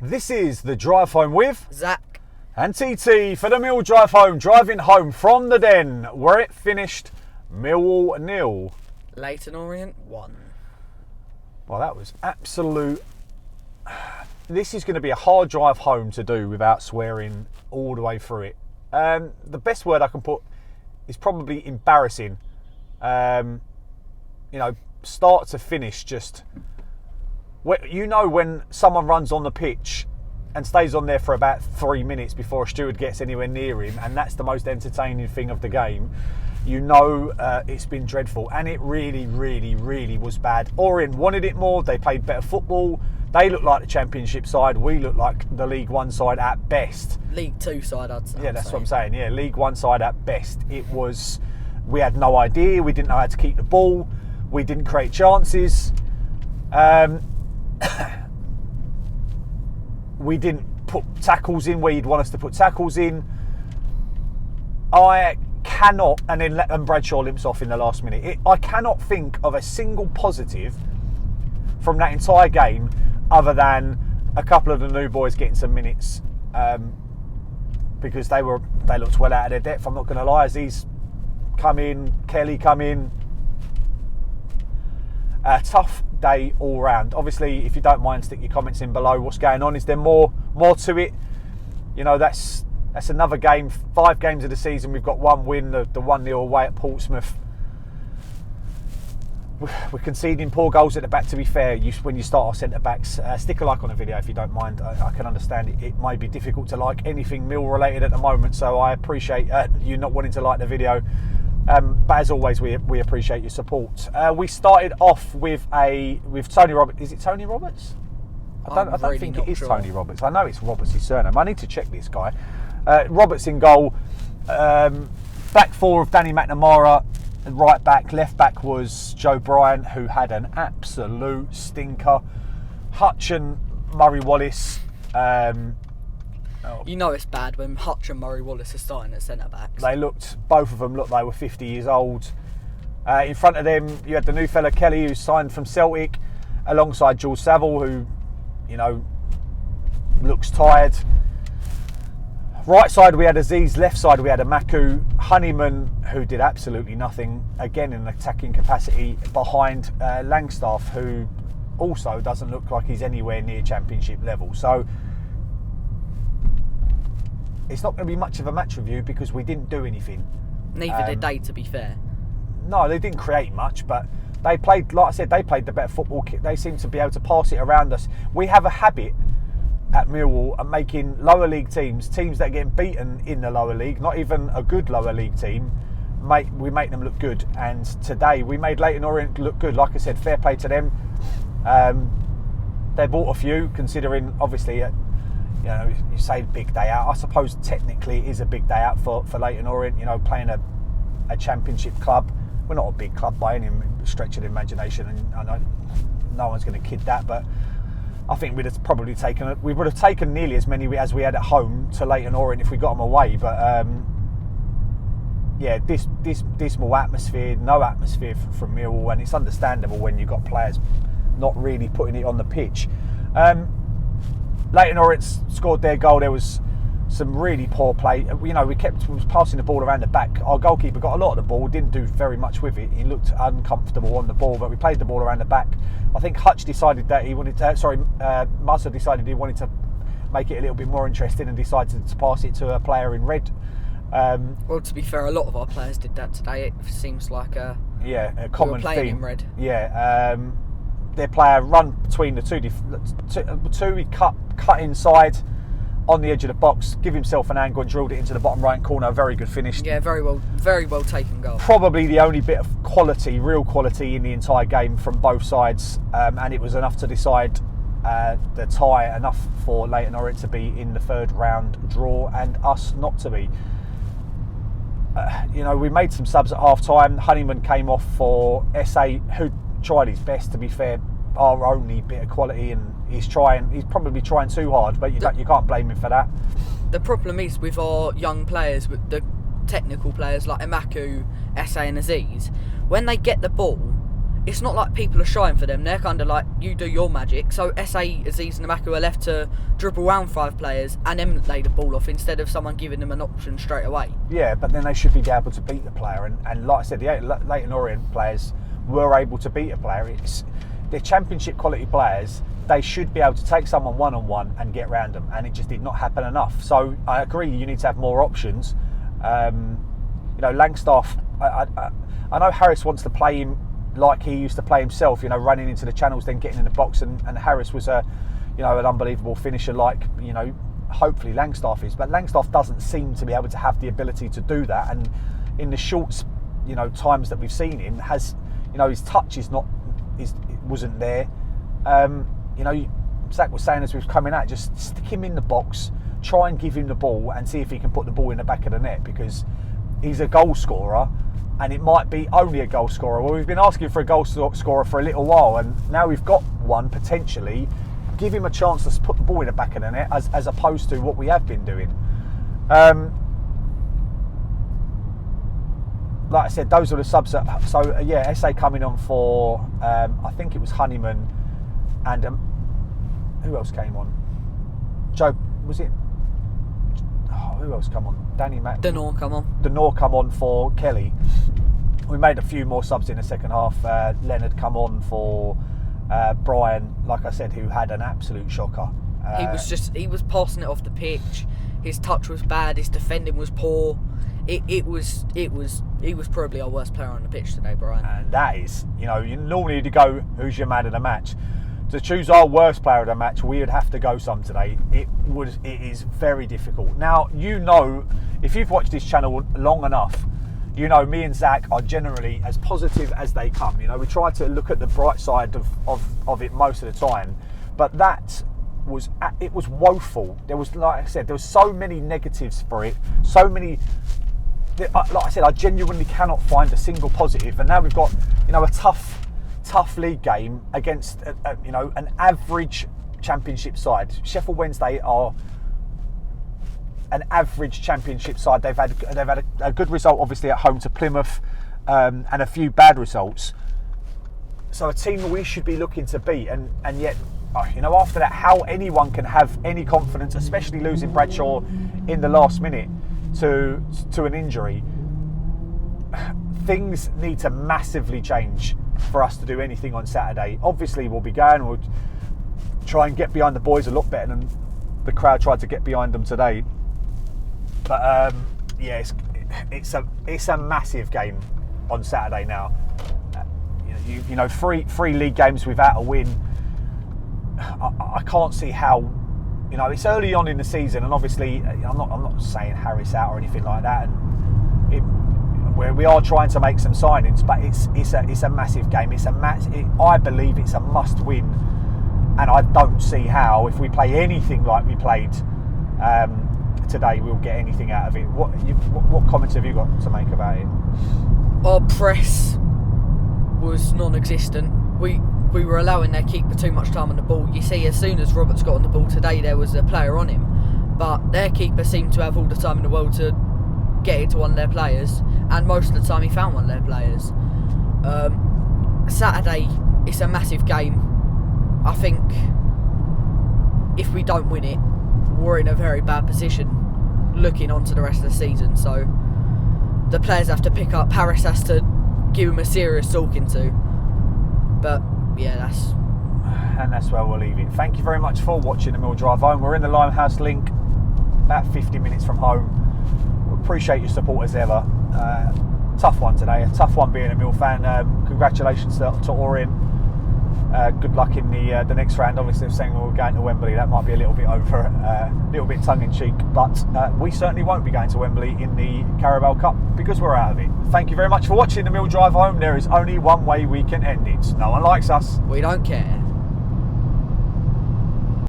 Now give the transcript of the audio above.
This is the drive home with Zac and TT for the Mill drive home, driving home from the Den where it finished Millwall 0. Leyton Orient 1. Well, that was absolute. This is going to be a hard drive home to do without swearing all the way through it. The best word I can put is probably embarrassing. Start to finish, just when someone runs on the pitch and stays on there for about 3 minutes before a steward gets anywhere near him, and that's the most entertaining thing of the game. It's been dreadful, and it really, really, really was bad. Orient wanted it more. They played better football. They looked like the Championship side. We looked like the League One side at best. League Two side, I'd say. Yeah, that's what I'm saying. Yeah, League One side at best. We had no idea. We didn't know how to keep the ball. We didn't create chances. We didn't put tackles in where you'd want us to put tackles in. I cannot, and Bradshaw limps off in the last minute. I cannot think of a single positive from that entire game other than a couple of the new boys getting some minutes, because they looked well out of their depth. I'm not going to lie. Aziz come in, Kelly come in. A tough day all round. Obviously, if you don't mind, stick your comments in below. What's going on? Is there more to it? That's another game. 5 games of the season, we've got one win, the 1-0 away at Portsmouth. We're conceding poor goals at the back, to be fair. When you start our centre-backs, stick a like on the video if you don't mind. I can understand it. It may be difficult to like anything Mill-related at the moment, so I appreciate you not wanting to like the video. But as always, we appreciate your support. We started off with Tony Roberts. Is it Tony Roberts? I don't think it is sure. Tony Roberts. I know it's Roberts' surname. I need to check this guy. Roberts in goal. Back four of Danny McNamara. Right back. Left back was Joe Bryant, who had an absolute stinker. Hutch and Murray Wallace. It's bad when Hutch and Murray Wallace are starting at centre-backs. Both of them looked like they were 50 years old. In front of them, you had the new fella Kelly, who signed from Celtic, alongside Jules Saville, who, looks tired. Right side, we had Aziz. Left side, we had Amaku. Honeyman, who did absolutely nothing, again in an attacking capacity, behind Langstaff, who also doesn't look like he's anywhere near Championship level. So it's not going to be much of a match review because we didn't do anything. Neither did they, to be fair. No, they didn't create much, but they played, like I said, they played the better football. They seemed to be able to pass it around us. We have a habit at Millwall of making lower league teams that are getting beaten in the lower league, not even a good lower league team, we make them look good. And today we made Leyton Orient look good. Like I said, fair play to them. They bought a few, considering obviously you say big day out. I suppose technically it is a big day out for Leyton Orient, playing a Championship club. We're not a big club by any stretch of the imagination, and I know no one's going to kid that, but I think we would have taken nearly as many as we had at home to Leyton Orient if we got them away. But this dismal atmosphere, no atmosphere from Millwall, and it's understandable when you've got players not really putting it on the pitch. Leyton Orient scored their goal. There was some really poor play. We was passing the ball around the back. Our goalkeeper got a lot of the ball, didn't do very much with it. He looked uncomfortable on the ball, but we played the ball around the back. I think Hutch decided that Musa decided he wanted to make it a little bit more interesting and decided to pass it to a player in red. Well, to be fair, a lot of our players did that today. It seems like a common playing theme. In red. Yeah, their player run between the two. He cut inside on the edge of the box, give himself an angle and drilled it into the bottom right corner. Very good finish. Yeah, very well taken goal. Probably the only bit of real quality in the entire game from both sides, and it was enough to decide the tie, enough for Leyton Orient to be in the third round draw and us not to be. We made some subs at half time. Honeyman came off for SA, who tried his best, to be fair. Our only bit of quality, and he's probably trying too hard, but you can't blame him for that. The problem is with our young players, with the technical players like Amaku, SA and Aziz, when they get the ball, it's not like people are shying for them. They're kind of like, you do your magic. So SA, Aziz and Namaku are left to dribble around 5 players and then lay the ball off instead of someone giving them an option straight away. Yeah, but then they should be able to beat the player. And like I said, the Leyton Orient players were able to beat a player. They're championship quality players. They should be able to take someone one-on-one and get around them. And it just did not happen enough. So I agree, you need to have more options. Langstaff, I know Harris wants to play him like he used to play himself, running into the channels, then getting in the box, and Harris was an unbelievable finisher like, hopefully Langstaff is. But Langstaff doesn't seem to be able to have the ability to do that, and in the short, times that we've seen him, his touch wasn't there. Zac was saying as we was coming out, just stick him in the box, try and give him the ball and see if he can put the ball in the back of the net, because he's a goal scorer. And it might be only a goal scorer. Well, we've been asking for a goal scorer for a little while, and now we've got one potentially. Give him a chance to put the ball in the back of the net, as opposed to what we have been doing. Like I said, those are the subs. So SA coming on for I think it was Honeyman, and who else came on? Joe, was it? Who else come on? Danny Mack. Denor come on. Denor come on for Kelly. We made a few more subs in the second half. Leonard come on for Brian, like I said, who had an absolute shocker. He was passing it off the pitch. His touch was bad. His defending was poor. He was probably our worst player on the pitch today, Brian. And that is, you normally to go, who's your man of the match? To choose our worst player of the match, we would have to go some today. It is very difficult. Now, if you've watched this channel long enough, me and Zac are generally as positive as they come. We try to look at the bright side of it most of the time, but it was woeful. There was, like I said, there was so many negatives for it. So many. Like I said, I genuinely cannot find a single positive. And now we've got, a tough league game against an average championship side. Sheffield Wednesday are an average championship side. They've had a good result obviously at home to Plymouth, and a few bad results. So a team that we should be looking to beat, and yet after that, how anyone can have any confidence, especially losing Bradshaw in the last minute to an injury. Things need to massively change for us to do anything on Saturday. Obviously, we'll try and get behind the boys a lot better than the crowd tried to get behind them today. But it's a massive game on Saturday now. Three league games without a win. I can't see how. It's early on in the season, and obviously, I'm not saying Harris out or anything like that. And where we are trying to make some signings, but it's a massive game. I believe it's a must win, and I don't see how, if we play anything like we played today, we'll get anything out of it. What comments have you got to make about it? Our press was non-existent. We were allowing their keeper too much time on the ball. You see, as soon as Roberts got on the ball today, there was a player on him, but their keeper seemed to have all the time in the world to get it to one of their players, and most of the time he found one of their players. Saturday, it's a massive game. I think if we don't win it, we're in a very bad position looking onto the rest of the season. So the players have to pick up. Harris has to give him a serious talking to. But yeah, that's where we'll leave it. Thank you very much for watching the Mill Drive Home. We're in the Limehouse Link, about 50 minutes from home. We appreciate your support as ever. Tough one today, a tough one being a Mill fan. Congratulations to Orient. Good luck in the next round. Obviously, saying we're going to Wembley, that might be a little bit over, a little bit tongue-in-cheek, but we certainly won't be going to Wembley in the Carabao Cup because we're out of it. Thank you very much for watching the Mill Drive Home. There is only one way we can end it. No one likes us. We don't care.